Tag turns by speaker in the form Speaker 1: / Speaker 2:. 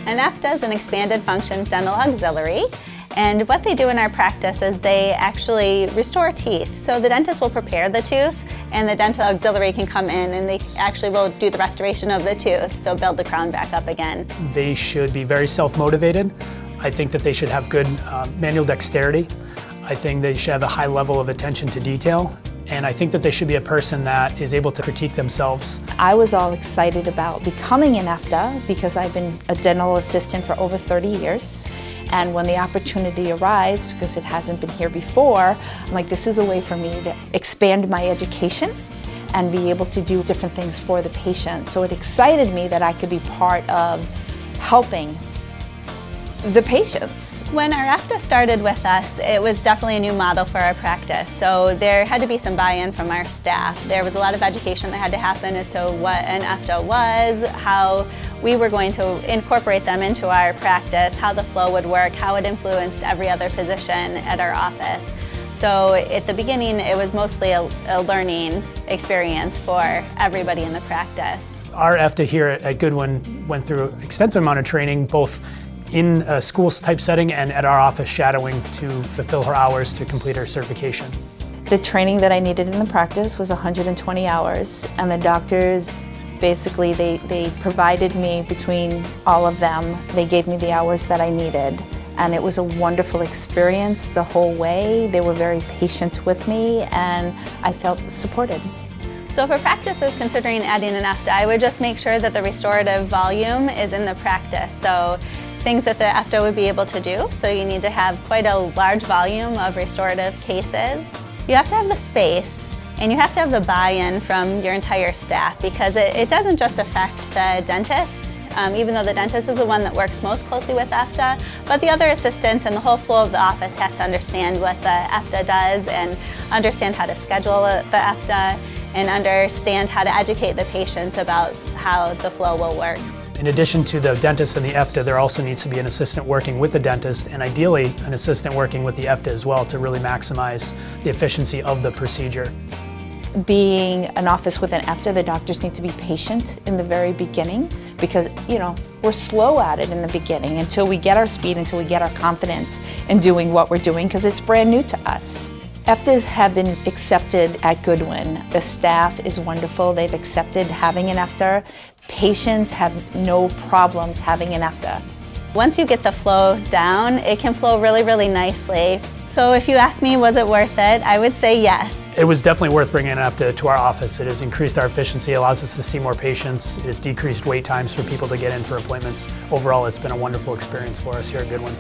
Speaker 1: An EFTA is an expanded function dental auxiliary, and what they do in our practice is they actually restore teeth. So the dentist will prepare the tooth, and the dental auxiliary can come in and they actually will do the restoration of the tooth, so build the crown back up again.
Speaker 2: They should be very self-motivated. I think that they should have good manual dexterity. I think they should have a high level of attention to detail. And I think that they should be a person that is able to critique themselves.
Speaker 3: I was all excited about becoming an EFTA because I've been a dental assistant for over 30 years. And when the opportunity arrived, because it hasn't been here before, I'm like, this is a way for me to expand my education and be able to do different things for the patient. So it excited me that I could be part of helping the patients.
Speaker 1: When our EFTA started with us, it was definitely a new model for our practice. So there had to be some buy-in from our staff. There was a lot of education that had to happen as to what an EFTA was, how we were going to incorporate them into our practice, how the flow would work, how it influenced every other position at our office. So at the beginning, it was mostly a learning experience for everybody in the practice.
Speaker 2: Our EFTA here at Goodwin went through an extensive amount of training, both in a school type setting and at our office shadowing to fulfill her hours to complete her certification.
Speaker 3: The training that I needed in the practice was 120 hours, and the doctors basically they provided me between all of them. They gave me the hours that I needed, and it was a wonderful experience the whole way. They were very patient with me, and I felt supported.
Speaker 1: So if a practice is considering adding an EFTA, I would just make sure that the restorative volume is in the practice. So things that the EFTA would be able to do. So you need to have quite a large volume of restorative cases. You have to have the space, and you have to have the buy-in from your entire staff, because it doesn't just affect the dentist, even though the dentist is the one that works most closely with EFTA, but the other assistants and the whole flow of the office has to understand what the EFTA does and understand how to schedule the EFTA and understand how to educate the patients about how the flow will work.
Speaker 2: In addition to the dentist and the EFTA, there also needs to be an assistant working with the dentist, and ideally an assistant working with the EFTA as well, to really maximize the efficiency of the procedure.
Speaker 3: Being an office with an EFTA, the doctors need to be patient in the very beginning, because we're slow at it in the beginning until we get our speed, until we get our confidence in doing what we're doing, because it's brand new to us. EFTAs have been accepted at Goodwin. The staff is wonderful. They've accepted having an EFTA. Patients have no problems having an EFTA.
Speaker 1: Once you get the flow down, it can flow really, really nicely. So if you ask me, was it worth it? I would say yes.
Speaker 2: It was definitely worth bringing an EFTA to our office. It has increased our efficiency, allows us to see more patients. It has decreased wait times for people to get in for appointments. Overall, it's been a wonderful experience for us here at Goodwin.